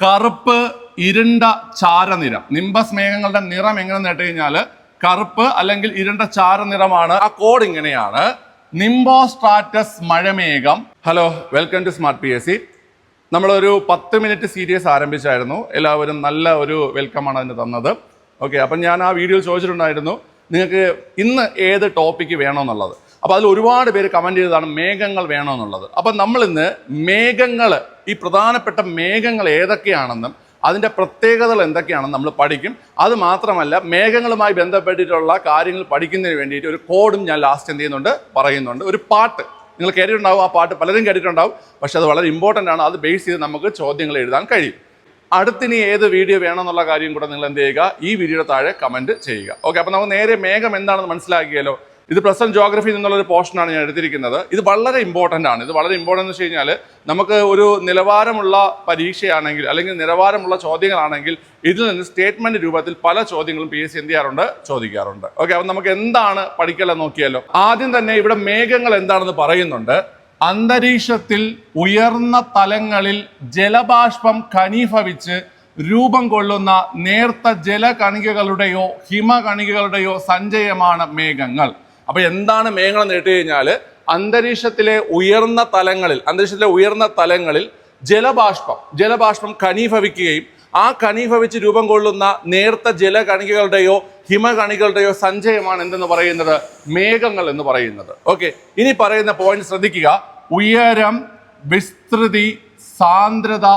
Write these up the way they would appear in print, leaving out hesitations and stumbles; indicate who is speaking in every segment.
Speaker 1: കറുപ്പ് ഇരുണ്ട ചാരനിറം. നിംബസ് മേഘങ്ങളുടെ നിറം എങ്ങനെ നേട്ട് കഴിഞ്ഞാൽ കറുപ്പ് അല്ലെങ്കിൽ ഇരുണ്ട ചാരനിറമാണ്. ആ കോഡ് ഇങ്ങനെയാണ്: നിംബോസ്ട്രാറ്റസ് മഴമേഘം. Hello, welcome to smart PSC. നമ്മളൊരു 10 മിനിറ്റ് സീരീസ് ആരംഭിച്ചായിരുന്നു. എല്ലാവരും നല്ല ഒരു വെൽക്കമാണ് അതിന് തന്നത്. ഓക്കെ, അപ്പം ഞാൻ ആ വീഡിയോയിൽ ചോദിച്ചിട്ടുണ്ടായിരുന്നു നിങ്ങൾക്ക് ഇന്ന് ഏത് ടോപ്പിക്ക് വേണമെന്നുള്ളത്. അപ്പോൾ അതിൽ ഒരുപാട് പേര് കമൻറ്റ് ചെയ്തതാണ് മേഘങ്ങൾ വേണമെന്നുള്ളത്. അപ്പം നമ്മളിന്ന് മേഘങ്ങൾ, ഈ പ്രധാനപ്പെട്ട മേഘങ്ങൾ ഏതൊക്കെയാണെന്നും അതിൻ്റെ പ്രത്യേകതകൾ എന്തൊക്കെയാണെന്ന് നമ്മൾ പഠിക്കും. അത് മാത്രമല്ല, മേഘങ്ങളുമായി ബന്ധപ്പെട്ടിട്ടുള്ള കാര്യങ്ങൾ പഠിക്കുന്നതിന് വേണ്ടിയിട്ട് ഒരു കോഡും ഞാൻ ലാസ്റ്റ് എന്ത് ചെയ്യുന്നുണ്ട്, പറയുന്നുണ്ട്. ഒരു പാട്ട് നിങ്ങൾ കേട്ടിട്ടുണ്ടാവും, ആ പാട്ട് പലരും കേട്ടിട്ടുണ്ടാവും, പക്ഷെ അത് വളരെ ഇമ്പോർട്ടൻ്റ് ആണ്. അത് ബേസ് ചെയ്ത് നമുക്ക് ചോദ്യങ്ങൾ എഴുതാൻ കഴിയും. അടുത്തിനി ഏത് വീഡിയോ വേണമെന്നുള്ള കാര്യം കൂടെ നിങ്ങൾ എന്ത് ചെയ്യുക, ഈ വീഡിയോയുടെ താഴെ കമൻറ്റ് ചെയ്യുക. ഓക്കെ, അപ്പോൾ നമുക്ക് നേരെ മേഘം എന്താണെന്ന് മനസ്സിലാക്കിയല്ലോ. ഇത് പ്രസന്റ് ജോഗ്രഫി എന്നുള്ളൊരു പോർഷനാണ് ഞാൻ എടുത്തിരിക്കുന്നത്. ഇത് വളരെ ഇമ്പോർട്ടൻ്റ് ആണ്. ഇത് വളരെ ഇമ്പോർട്ടൻ്റ് എന്ന് വെച്ച് കഴിഞ്ഞാൽ നമുക്ക് ഒരു നിലവാരമുള്ള പരീക്ഷയാണെങ്കിൽ അല്ലെങ്കിൽ നിലവാരമുള്ള ചോദ്യങ്ങളാണെങ്കിൽ ഇതിൽ നിന്ന് സ്റ്റേറ്റ്മെന്റ് രൂപത്തിൽ പല ചോദ്യങ്ങളും PSC എന്ത് ചെയ്യാറുണ്ട്, ചോദിക്കാറുണ്ട്. ഓക്കെ, അപ്പം നമുക്ക് എന്താണ് പഠിക്കലെന്ന് നോക്കിയാലോ. ആദ്യം തന്നെ ഇവിടെ മേഘങ്ങൾ എന്താണെന്ന് പറയുന്നുണ്ട്. അന്തരീക്ഷത്തിൽ ഉയർന്ന തലങ്ങളിൽ ജലബാഷ്പം ഘനീഭവിച്ച് രൂപം കൊള്ളുന്ന നേർത്ത ജലകണികകളുടെയോ ഹിമകണികകളുടെയോ സഞ്ചയമാണ് മേഘങ്ങൾ. അപ്പൊ എന്താണ് മേഘങ്ങൾ എന്ന് കേട്ട് കഴിഞ്ഞാൽ അന്തരീക്ഷത്തിലെ ഉയർന്ന തലങ്ങളിൽ ജലബാഷ്പം ഘനീഭവിക്കുകയും ആ ഘനീഭവിച്ച് രൂപം കൊള്ളുന്ന നേർത്ത ജലകണികകളുടെയോ ഹിമകണികളുടെയോ സഞ്ചയമാണ് എന്തെന്ന് പറയുന്നത്, മേഘങ്ങൾ എന്ന് പറയുന്നത്. ഓക്കെ, ഇനി പറയുന്ന പോയിന്റ് ശ്രദ്ധിക്കുക. ഉയരം, വിസ്തൃതി, സാന്ദ്രത,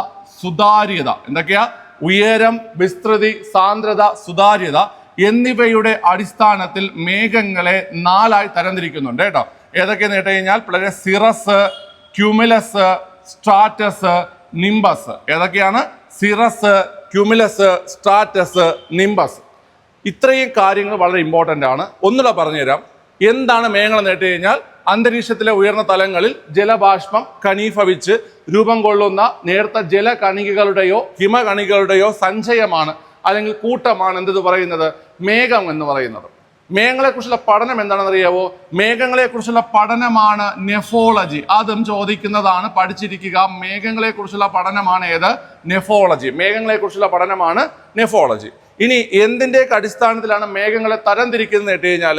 Speaker 1: സുതാര്യത. എന്തൊക്കെയാ? ഉയരം, വിസ്തൃതി, സാന്ദ്രത, സുതാര്യത എന്നിവയുടെ അടിസ്ഥാനത്തിൽ മേഘങ്ങളെ 4 ആയി തരംതിരിക്കുന്നുണ്ട് കേട്ടോ. ഏതൊക്കെയെന്ന് കേട്ട് കഴിഞ്ഞാൽ സിറസ്, ക്യുമുലസ്, സ്ട്രാറ്റസ്, നിംബസ്. ഏതൊക്കെയാണ്? Cirrus, cumulus, Stratus, nimbus. ഇത്രയും കാര്യങ്ങൾ വളരെ ഇമ്പോർട്ടൻ്റ് ആണ്. ഒന്നുകൂടെ പറഞ്ഞുതരാം. എന്താണ് മേഘങ്ങൾ എന്ന് കേട്ട് കഴിഞ്ഞാൽ അന്തരീക്ഷത്തിലെ ഉയർന്ന തലങ്ങളിൽ ജലബാഷ്പം ഘനീഭവിച്ച് രൂപം കൊള്ളുന്ന നേർത്ത ജലകണികകളുടെയോ ഹിമകണികളുടെയോ സഞ്ചയമാണ് അല്ലെങ്കിൽ കൂട്ടമാണ് എന്തെന്ന് പറയുന്നത്, മേഘം എന്ന് പറയുന്നത്. മേഘങ്ങളെക്കുറിച്ചുള്ള പഠനം എന്താണെന്ന് അറിയാവോ? മേഘങ്ങളെക്കുറിച്ചുള്ള പഠനമാണ് നെഫോളജി. അതും ചോദിക്കുന്നതാണ്, പഠിച്ചിരിക്കുക. മേഘങ്ങളെക്കുറിച്ചുള്ള പഠനമാണ് ഏത്? നെഫോളജി. മേഘങ്ങളെക്കുറിച്ചുള്ള പഠനമാണ് നെഫോളജി. ഇനി എന്തിൻ്റെയൊക്കെ അടിസ്ഥാനത്തിലാണ് മേഘങ്ങളെ തരംതിരിക്കുന്നത് കേട്ട് കഴിഞ്ഞാൽ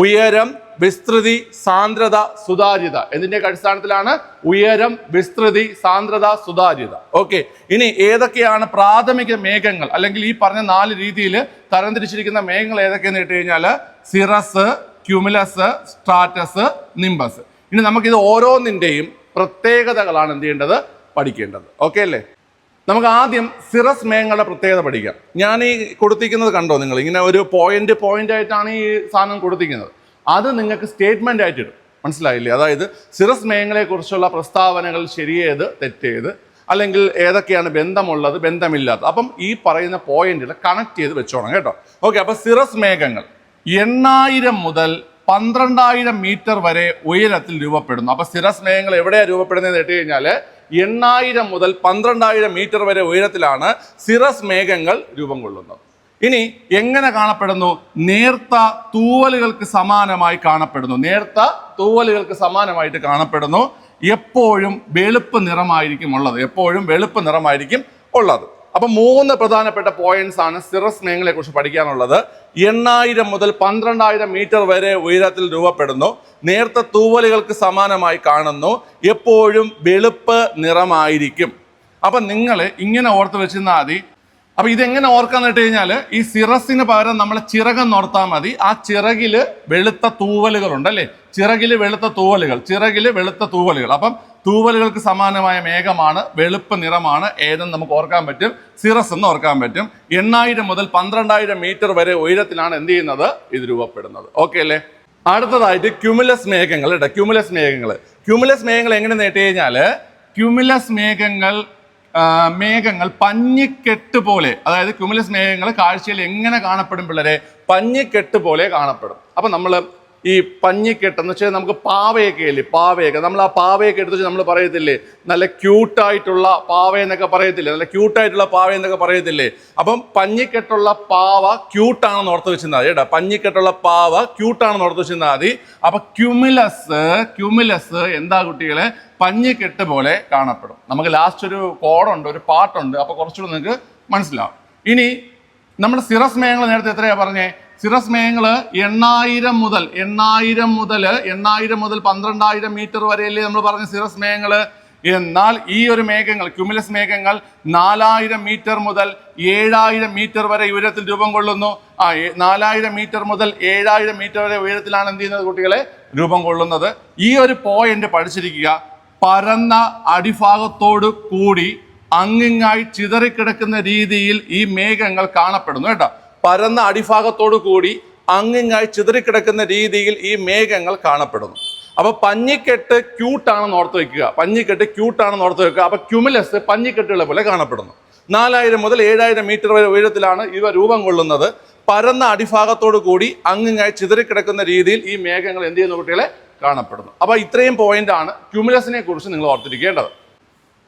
Speaker 1: ഉയരം, വിസ്തൃതി, സാന്ദ്രത, സുതാര്യത. എന്തിൻ്റെയൊക്കെ അടിസ്ഥാനത്തിലാണ്? ഉയരം, വിസ്തൃതി, സാന്ദ്രത, സുതാര്യത. ഓക്കെ, ഇനി ഏതൊക്കെയാണ് പ്രാഥമിക മേഘങ്ങൾ അല്ലെങ്കിൽ ഈ പറഞ്ഞ 4 രീതിയിൽ തരംതിരിച്ചിരിക്കുന്ന മേഘങ്ങൾ ഏതൊക്കെയെന്ന് കേട്ട് കഴിഞ്ഞാൽ സിറസ്, ക്യുമുലസ്, സ്ട്രാറ്റസ്, നിംബസ്. ഇനി നമുക്കിത് ഓരോന്നിൻ്റെയും പ്രത്യേകതകളാണ് എന്ത് ചെയ്യേണ്ടത്, പഠിക്കേണ്ടത്. ഓക്കെ അല്ലേ? നമുക്ക് ആദ്യം സിറസ് മേഘങ്ങളുടെ പ്രത്യേകത പഠിക്കാം. ഞാൻ ഈ കൊടുത്തിരിക്കുന്നത് കണ്ടോ നിങ്ങൾ? ഇങ്ങനെ ഒരു പോയിന്റ് ആയിട്ടാണ് ഈ സാധനം കൊടുത്തിരിക്കുന്നത്. അത് നിങ്ങൾക്ക് സ്റ്റേറ്റ്മെന്റ് ആയിട്ട് ഇടും. മനസ്സിലായില്ലേ? അതായത് സിറസ് മേഘങ്ങളെ കുറിച്ചുള്ള പ്രസ്താവനകൾ ശരിയേത്, തെറ്റേത്, അല്ലെങ്കിൽ ഏതൊക്കെയാണ് ബന്ധമുള്ളത്, ബന്ധമില്ലാത്തത്. അപ്പം ഈ പറയുന്ന പോയിന്റിൽ കണക്ട് ചെയ്ത് വെച്ചോണം കേട്ടോ. ഓക്കെ, അപ്പൊ സിറസ് മേഘങ്ങൾ 8000 മുതൽ 12000 മീറ്റർ വരെ ഉയരത്തിൽ രൂപപ്പെടുന്നു. അപ്പൊ സിറസ് മേഘങ്ങൾ എവിടെയാണ് രൂപപ്പെടുന്നത് കേട്ട് കഴിഞ്ഞാൽ 8000 മുതൽ 12000 മീറ്റർ വരെ ഉയരത്തിലാണ് സിറസ് മേഘങ്ങൾ രൂപം കൊള്ളുന്നത്. ഇനി എങ്ങനെ കാണപ്പെടുന്നു? നേർത്ത തൂവലുകൾക്ക് സമാനമായി കാണപ്പെടുന്നു. നേർത്ത തൂവലുകൾക്ക് സമാനമായിട്ട് കാണപ്പെടുന്നു. എപ്പോഴും വെളുപ്പ് നിറമായിരിക്കും ഉള്ളത്. അപ്പൊ 3 പ്രധാനപ്പെട്ട പോയിന്റ്സ് ആണ് സിറസ് മേഘങ്ങളെ കുറിച്ച് പഠിക്കാനുള്ളത്. 8000 മുതൽ 12000 മീറ്റർ വരെ ഉയരത്തിൽ രൂപപ്പെടുന്നു. നേർത്ത തൂവലുകൾക്ക് സമാനമായി കാണുന്നു. എപ്പോഴും വെളുപ്പ് നിറമായിരിക്കും. അപ്പൊ നിങ്ങൾ ഇങ്ങനെ ഓർത്ത് വെച്ചിരുന്നാൽ മതി. അപ്പൊ ഇതെങ്ങനെ ഓർക്കാന്ന് വെച്ച് കഴിഞ്ഞാൽ ഈ സിറസിന് പകരം നമ്മൾ ചിറകെന്ന് ഓർത്താൽ മതി. ആ ചിറകില് വെളുത്ത തൂവലുകൾ ഉണ്ടല്ലേ, ചിറകില് വെളുത്ത തൂവലുകൾ. അപ്പം തൂവലുകൾക്ക് സമാനമായ മേഘമാണ്, വെളുപ്പ് നിറമാണ് ഏതെന്ന് നമുക്ക് ഓർക്കാൻ പറ്റും, സിറസ് എന്ന് ഓർക്കാൻ പറ്റും. 8000 മുതൽ 12000 മീറ്റർ വരെ ഉയരത്തിലാണ് എന്ത് ചെയ്യുന്നത്, ഇത് രൂപപ്പെടുന്നത്. ഓക്കെ അല്ലേ? അടുത്തതായിട്ട് ക്യുമുലസ് മേഘങ്ങൾ. ക്യുമുലസ് മേഘങ്ങൾ എങ്ങനെ നേട്ട് കഴിഞ്ഞാൽ മേഘങ്ങൾ പഞ്ഞിക്കെട്ട് പോലെ, അതായത് ക്യുമുലസ് മേഘങ്ങൾ കാഴ്ചയിൽ എങ്ങനെ കാണപ്പെടും പിള്ളേരെ? പഞ്ഞിക്കെട്ട് പോലെ കാണപ്പെടും. അപ്പം നമ്മൾ ഈ പഞ്ഞിക്കെട്ട് എന്ന് വെച്ചാൽ നമുക്ക് പാവയൊക്കെ ഇല്ലേ, പാവയൊക്കെ നമ്മൾ ആ പാവയൊക്കെ എടുത്ത് വെച്ച് നമ്മൾ പറയത്തില്ലേ നല്ല ക്യൂട്ടായിട്ടുള്ള പാവ എന്നൊക്കെ പറയത്തില്ലേ, നല്ല ക്യൂട്ടായിട്ടുള്ള പാവ എന്നൊക്കെ പറയത്തില്ലേ. അപ്പം പഞ്ഞിക്കെട്ടുള്ള പാവ ക്യൂട്ടാണെന്ന് ഓർത്ത് വെച്ചിരുന്നാൽ മതി കേട്ടോ. പഞ്ഞിക്കെട്ടുള്ള പാവ ക്യൂട്ടാണെന്ന് ഓർത്ത് വെച്ചിരുന്നാൽ മതി. അപ്പൊ ക്യുമിലസ് എന്താ കുട്ടികളെ, പഞ്ഞിക്കെട്ട് പോലെ കാണപ്പെടും. നമുക്ക് ലാസ്റ്റ് ഒരു കോഡുണ്ട്, ഒരു പാട്ടുണ്ട്, അപ്പൊ കുറച്ചുകൂടെ നിങ്ങൾക്ക് മനസ്സിലാവും. ഇനി നമ്മുടെ സിറസ് മേഘങ്ങൾ നേരത്തെ എത്രയാ പറഞ്ഞേ? സിറസ് മേഘങ്ങൾ 8,000 മുതൽ 12,000 മീറ്റർ വരെയല്ലേ നമ്മൾ പറഞ്ഞ സിറസ് മേഘങ്ങൾ. എന്നാൽ ഈ ഒരു മേഘങ്ങൾ, ക്യുമുലസ് മേഘങ്ങൾ 4,000 മീറ്റർ മുതൽ 7,000 മീറ്റർ വരെ ഉയരത്തിൽ രൂപം കൊള്ളുന്നു. 4,000 മീറ്റർ മുതൽ 7,000 മീറ്റർ വരെ ഉയരത്തിലാണ് എന്ത് ചെയ്യുന്നത് കുട്ടികളെ, രൂപം കൊള്ളുന്നത്. ഈ ഒരു പോയിന്റ് പഠിച്ചിരിക്കുക. പരന്ന അടിഭാഗത്തോട് കൂടി അങ്ങിങ്ങായി ചിതറിക്കിടക്കുന്ന രീതിയിൽ ഈ മേഘങ്ങൾ കാണപ്പെടുന്നു കേട്ടോ. പരന്ന അടിഭാഗത്തോടു കൂടി അങ്ങിങ്ങായി ചിതറിക്കിടക്കുന്ന രീതിയിൽ ഈ മേഘങ്ങൾ കാണപ്പെടുന്നു. അപ്പൊ പഞ്ഞിക്കെട്ട് ക്യൂട്ടാണെന്ന് ഓർത്ത് വെക്കുക, പഞ്ഞിക്കെട്ട് ക്യൂട്ടാണെന്ന് ഓർത്ത് വെക്കുക. അപ്പൊ ക്യുമുലസ് പഞ്ഞിക്കെട്ടുകളെ പോലെ കാണപ്പെടുന്നു. 4,000 മുതൽ 7,000 മീറ്റർ വരെ ഉയരത്തിലാണ് ഇവ രൂപം കൊള്ളുന്നത്. പരന്ന അടിഭാഗത്തോടു കൂടി അങ്ങിങ്ങായി ചിതറിക്കിടക്കുന്ന രീതിയിൽ ഈ മേഘങ്ങൾ എന്ത് ചെയ്യുന്ന കുട്ടികളെ കാണപ്പെടുന്നു. അപ്പൊ ഇത്രയും പോയിന്റ് ആണ് ക്യുമുലസിനെ കുറിച്ച് നിങ്ങൾ ഓർത്തിരിക്കേണ്ടത്.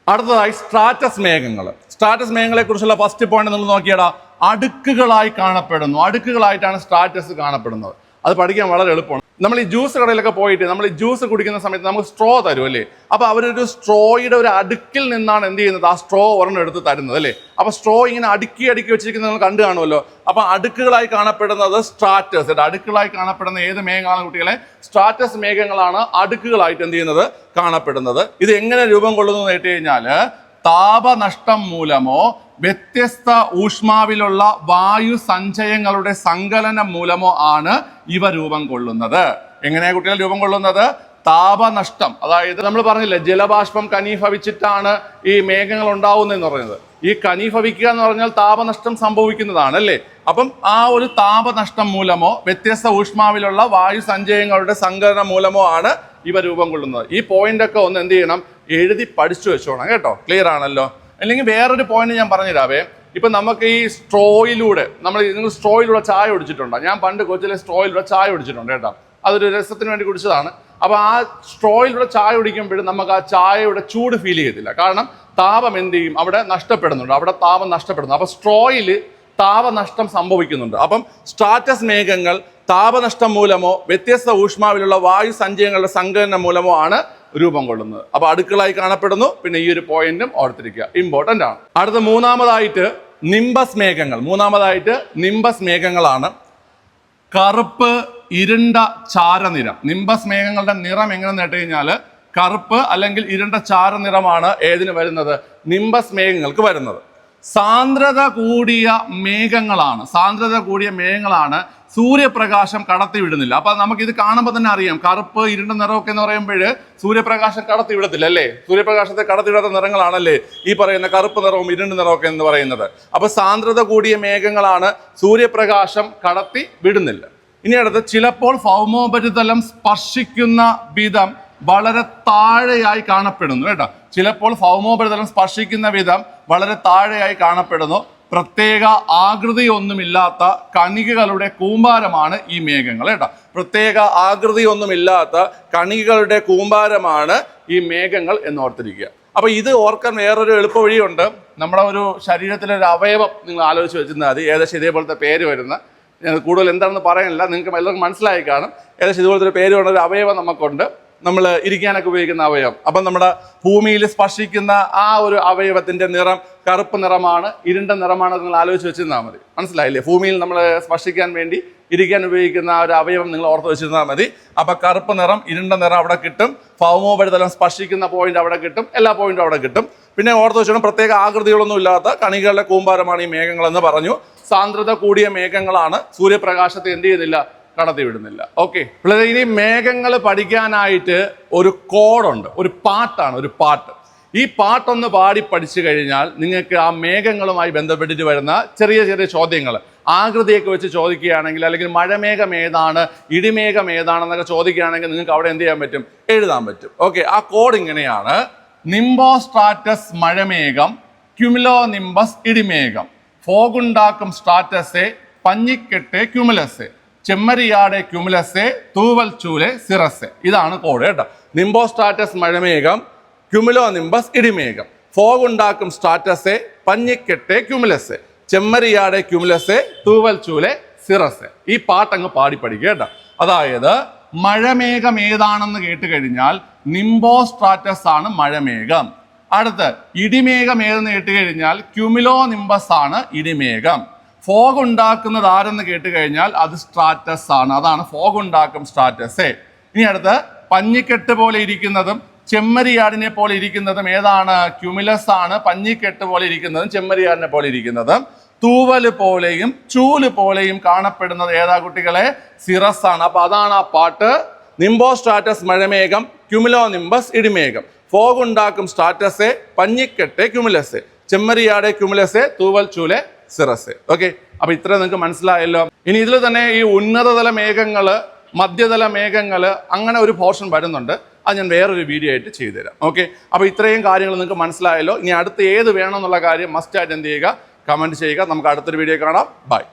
Speaker 1: അടുത്തതായി സ്ട്രാറ്റസ് മേഘങ്ങൾ. സ്ട്രാറ്റസ് മേഘങ്ങളെ കുറിച്ചുള്ള ഫസ്റ്റ് പോയിന്റ് നിങ്ങൾ നോക്കിയാടാ, അടുക്കുകളായി കാണപ്പെടുന്നു. അടുക്കുകളായിട്ടാണ് സ്ട്രാറ്റസ് കാണപ്പെടുന്നത്. അത് പഠിക്കാൻ വളരെ എളുപ്പമാണ്. നമ്മൾ ഈ ജ്യൂസ് കടയിലൊക്കെ പോയിട്ട് നമ്മൾ ഈ ജ്യൂസ് കുടിക്കുന്ന സമയത്ത് നമുക്ക് സ്ട്രോ തരും അല്ലേ. അപ്പൊ അവരൊരു സ്ട്രോയുടെ ഒരു അടുക്കിൽ നിന്നാണ് എന്ത് ചെയ്യുന്നത്, ആ സ്ട്രോ ഒരെണ്ണം എടുത്ത് തരുന്നത് അല്ലേ. അപ്പൊ സ്ട്രോ ഇങ്ങനെ അടുക്കി വെച്ചിരിക്കുന്നത് നിങ്ങൾ കണ്ടു കാണുമല്ലോ. അപ്പൊ അടുക്കുകളായി കാണപ്പെടുന്നത് സ്ട്രാറ്റസ്. അടുക്കുകളായി കാണപ്പെടുന്ന ഏത് മേഘങ്ങളാണ് കുട്ടികളെ? സ്ട്രാറ്റസ് മേഘങ്ങളാണ് അടുക്കുകളായിട്ട് എന്ത് ചെയ്യുന്നത്, കാണപ്പെടുന്നത്. ഇത് എങ്ങനെ രൂപം കൊള്ളുന്നു എന്ന് കേട്ട് കഴിഞ്ഞാല് താപനഷ്ടം മൂലമോ വ്യത്യസ്ത ഊഷ്മാവിലുള്ള വായു സഞ്ചയങ്ങളുടെ സങ്കലനം മൂലമോ ആണ് ഇവ രൂപം കൊള്ളുന്നത്. എങ്ങനെയാ കുട്ടികൾ രൂപം കൊള്ളുന്നത്? താപനഷ്ടം, അതായത് നമ്മൾ പറഞ്ഞില്ലേ ജലബാഷ്പം കനീഭവിച്ചിട്ടാണ് ഈ മേഘങ്ങൾ ഉണ്ടാവുന്നതെന്ന് പറയുന്നത്. ഈ കനീഭവിക്കുക എന്ന് പറഞ്ഞാൽ താപനഷ്ടം സംഭവിക്കുന്നതാണ് അല്ലേ. അപ്പം ആ ഒരു താപനഷ്ടം മൂലമോ വ്യത്യസ്ത ഊഷ്മാവിലുള്ള വായു സഞ്ചയങ്ങളുടെ സങ്കലനം മൂലമോ ആണ് ഇവ രൂപം കൊള്ളുന്നത്. ഈ പോയിന്റ് ഒക്കെ ഒന്ന് എന്ത് ചെയ്യണം, എഴുതി പഠിച്ചു വെച്ചോണം കേട്ടോ. ക്ലിയർ ആണല്ലോ. അല്ലെങ്കിൽ വേറൊരു പോയിന്റ് ഞാൻ പറഞ്ഞുതരാവേ. ഇപ്പൊ നമുക്ക് ഈ സ്ട്രോയിലൂടെ നിങ്ങൾ സ്ട്രോയിലൂടെ ചായ കുടിച്ചിട്ടുണ്ടോ? ഞാൻ പണ്ട് കൊച്ചിലെ സ്ട്രോയിലൂടെ ചായ കുടിച്ചിട്ടുണ്ട് കേട്ടോ. അതൊരു രസത്തിന് വേണ്ടി കുടിച്ചതാണ്. അപ്പൊ ആ സ്ട്രോയിലൂടെ ചായ കുടിക്കുമ്പോഴും നമുക്ക് ആ ചായയുടെ ചൂട് ഫീൽ ചെയ്യത്തില്ല. കാരണം താപം എന്ത് ചെയ്യും, അവിടെ നഷ്ടപ്പെടുന്നുണ്ട്, അവിടെ താപം നഷ്ടപ്പെടുന്നു. അപ്പൊ സ്ട്രോയിൽ താപനഷ്ടം സംഭവിക്കുന്നുണ്ട്. അപ്പം സ്ട്രാറ്റസ് മേഘങ്ങൾ താപനഷ്ടം മൂലമോ വ്യത്യസ്ത ഊഷ്മാവിലുള്ള വായു സഞ്ചയങ്ങളുടെ സങ്കലനം മൂലമോ ആണ് രൂപം കൊള്ളുന്നത്. അപ്പൊ അടുക്കളായി കാണപ്പെടുന്നു. പിന്നെ ഈ ഒരു പോയിന്റും ഓർത്തിരിക്കുക, ഇമ്പോർട്ടന്റ് ആണ്. അടുത്ത മൂന്നാമതായിട്ട് നിംബസ് മേഘങ്ങളാണ്. കറുപ്പ് ഇരുണ്ട ചാരനിറം. നിംബസ് മേഘങ്ങളുടെ നിറം എങ്ങനെ നേട്ട് കഴിഞ്ഞാൽ കറുപ്പ് അല്ലെങ്കിൽ ഇരുണ്ട ചാരനിറമാണ് ഏതിന് വരുന്നത്, നിംബസ് മേഘങ്ങൾക്ക് വരുന്നത്. സാന്ദ്രത കൂടിയ മേഘങ്ങളാണ് സൂര്യപ്രകാശം കടത്തി വിടുന്നില്ല. അപ്പൊ നമുക്ക് ഇത് കാണുമ്പോൾ തന്നെ അറിയാം, കറുപ്പ് ഇരുണ്ട നിറമൊക്കെ എന്ന് പറയുമ്പോൾ സൂര്യപ്രകാശം കടത്തി വിടത്തില്ല അല്ലേ. സൂര്യപ്രകാശത്തെ കടത്തിവിടാത്ത നിറങ്ങളാണല്ലേ ഈ പറയുന്ന കറുപ്പ് നിറവും ഇരുണ്ട നിറമൊക്കെ എന്ന് പറയുന്നത്. അപ്പൊ സാന്ദ്രത കൂടിയ മേഘങ്ങളാണ് സൂര്യപ്രകാശം കടത്തി വിടുന്നില്ല. ഇനി അടുത്ത് ചിലപ്പോൾ ഭൗമോപരിതലം സ്പർശിക്കുന്ന വിധം വളരെ താഴെയായി കാണപ്പെടുന്നു കേട്ടോ. ചിലപ്പോൾ ഭൗമോപരിതലം സ്പർശിക്കുന്ന വിധം വളരെ താഴെയായി കാണപ്പെടുന്നു. പ്രത്യേക ആകൃതിയൊന്നുമില്ലാത്ത കണികകളുടെ കൂമ്പാരമാണ് ഈ മേഘങ്ങൾ കേട്ടോ. പ്രത്യേക ആകൃതിയൊന്നുമില്ലാത്ത കണികകളുടെ കൂമ്പാരമാണ് ഈ മേഘങ്ങൾ എന്ന് ഓർത്തിരിക്കുക. അപ്പൊ ഇത് ഓർക്കാൻ വേറൊരു എളുപ്പ വഴിയുണ്ട്. നമ്മുടെ ഒരു ശരീരത്തിലെ ഒരു അവയവം നിങ്ങൾ ആലോചിച്ച് വെച്ചിരുന്നാൽ മതി. ഏകദേശം ഇതേപോലത്തെ പേര് വരുന്ന, ഞാൻ കൂടുതൽ എന്താണെന്ന് പറയാനില്ല, നിങ്ങൾക്ക് എല്ലാവർക്കും മനസ്സിലായി കാണും. ഏകദേശം ഇതുപോലത്തെ ഒരു പേര് വരുന്ന ഒരു അവയവം നമുക്കുണ്ട്, നമ്മൾ ഇരിക്കാനൊക്കെ ഉപയോഗിക്കുന്ന അവയവം. അപ്പം നമ്മുടെ ഭൂമിയിൽ സ്പർശിക്കുന്ന ആ ഒരു അവയവത്തിന്റെ നിറം കറുപ്പ് നിറമാണ്, ഇരുണ്ട നിറമാണ്. നിങ്ങൾ ആലോചിച്ച് വെച്ചിരുന്നാൽ മതി. മനസ്സിലായില്ലേ? ഭൂമിയിൽ നമ്മൾ സ്പർശിക്കാൻ വേണ്ടി ഇരിക്കാൻ ഉപയോഗിക്കുന്ന ആ ഒരു അവയവം നിങ്ങൾ ഓർത്ത് വെച്ചിരുന്നാൽ മതി. അപ്പൊ കറുപ്പ് നിറം, ഇരുണ്ട നിറം അവിടെ കിട്ടും. ഭൗമോപരിതലം സ്പർശിക്കുന്ന പോയിന്റ് അവിടെ കിട്ടും. എല്ലാ പോയിന്റും അവിടെ കിട്ടും. പിന്നെ ഓർത്ത് വെച്ചോണം, പ്രത്യേക ആകൃതികളൊന്നും ഇല്ലാത്ത കണികളുടെ കൂമ്പാരമാണ് ഈ മേഘങ്ങൾ എന്ന് പറഞ്ഞു. സാന്ദ്രത കൂടിയ മേഘങ്ങളാണ്, സൂര്യപ്രകാശത്തെ എന്ത് ചെയ്യുന്നില്ല, കടത്തി വിടുന്നില്ല. ഓക്കെ, ഇനി മേഘങ്ങൾ പഠിക്കാനായിട്ട് ഒരു കോഡുണ്ട്, ഒരു പാട്ടാണ്, ഒരു പാട്ട്. ഈ പാട്ടൊന്ന് പാടി പഠിച്ചു കഴിഞ്ഞാൽ നിങ്ങൾക്ക് ആ മേഘങ്ങളുമായി ബന്ധപ്പെട്ടിട്ട് വരുന്ന ചെറിയ ചെറിയ ചോദ്യങ്ങൾ ആകൃതിയൊക്കെ വെച്ച് ചോദിക്കുകയാണെങ്കിൽ, അല്ലെങ്കിൽ മഴമേഘം ഏതാണ്, ഇടിമേഘം ഏതാണെന്നൊക്കെ ചോദിക്കുകയാണെങ്കിൽ നിങ്ങൾക്ക് അവിടെ എന്ത് ചെയ്യാൻ പറ്റും, എഴുതാൻ പറ്റും. ഓക്കെ, ആ കോഡ് ഇങ്ങനെയാണ്: നിംബോസ്ട്രാറ്റസ് മഴമേഘം, ക്യുമുലോ നിംബസ് ഇടിമേഘം, ഫോഗുണ്ടാക്കും സ്ട്രാറ്റസെ, പഞ്ഞിക്കെട്ട് ക്യുമുലസെ, ചെമ്മരിയാടെ ക്യുമുലസെ തൂവൽ ചൂലെ സിറസെ. ഇതാണ് കോഡ് കേട്ടോ. Nimbostratus മഴമേഘം, cumulo nimbus ഇടിമേഘം. ഫോഗ് ഉണ്ടാക്കും സ്ട്രാറ്റസെ, പഞ്ഞിക്കെട്ടെ ക്യുമുലസെ, ചെമ്മരിയാടെ ക്യുമുലസെ തൂവൽ ചൂലെ സിറസെ. ഈ പാട്ടങ്ങ് പാടി പഠിക്കുക കേട്ടോ. അതായത് മഴമേഘം ഏതാണെന്ന് കേട്ട് കഴിഞ്ഞാൽ നിംബോസ്ട്രാറ്റസ് ആണ് മഴമേഘം. അടുത്ത് ഇടിമേഘം ഏതെന്ന് കേട്ട് കഴിഞ്ഞാൽ ക്യുമുലോ നിംബസ് ആണ് ഇടിമേഘം. ഫോഗ് ഉണ്ടാക്കുന്നത് ആരെന്ന് കേട്ട് കഴിഞ്ഞാൽ അത് സ്ട്രാറ്റസ് ആണ്. അതാണ് ഫോഗ് ഉണ്ടാക്കും സ്ട്രാറ്റസെ. ഇനി അടുത്ത് പഞ്ഞിക്കെട്ട് പോലെ ഇരിക്കുന്നതും ചെമ്മരിയാടിനെ പോലെ ഇരിക്കുന്നതും ഏതാണ്? ക്യുമുലസ് ആണ്. പഞ്ഞിക്കെട്ട് പോലെ ഇരിക്കുന്നതും ചെമ്മരിയാടിനെ പോലെ ഇരിക്കുന്നതും തൂവല് പോലെയും ചൂല് പോലെയും കാണപ്പെടുന്നത് ഏതാ കുട്ടികളെ? സിറസ് ആണ്. അപ്പൊ അതാണ് ആ പാട്ട്. Nimbostratus മഴമേഘം, cumulo nimbus ഇടിമേഘം. ഫോഗ് ഉണ്ടാക്കും സ്ട്രാറ്റസെ, പഞ്ഞിക്കെട്ടെ ക്യുമുലസെ, ചെമ്മരിയാടെ ക്യുമുലസെ തൂവൽ ചൂലെ സിറസെ. ഓക്കെ, അപ്പൊ ഇത്ര നിങ്ങൾക്ക് മനസ്സിലായല്ലോ. ഇനി ഇതിൽ തന്നെ ഈ ഉന്നതതല മേഘങ്ങള്, മധ്യതല മേഘങ്ങള്, അങ്ങനെ ഒരു പോർഷൻ വരുന്നുണ്ട്. അത് ഞാൻ വേറൊരു വീഡിയോ ആയിട്ട് ചെയ്തുതരാം. ഓക്കെ, അപ്പൊ ഇത്രയും കാര്യങ്ങൾ നിങ്ങൾക്ക് മനസ്സിലായല്ലോ. ഇനി അടുത്ത് ഏത് വേണം എന്നുള്ള കാര്യം മസ്റ്റ് ആയിട്ട് എന്ത് ചെയ്യുക, കമന്റ് ചെയ്യുക. നമുക്ക് അടുത്തൊരു വീഡിയോ കാണാം. ബൈ.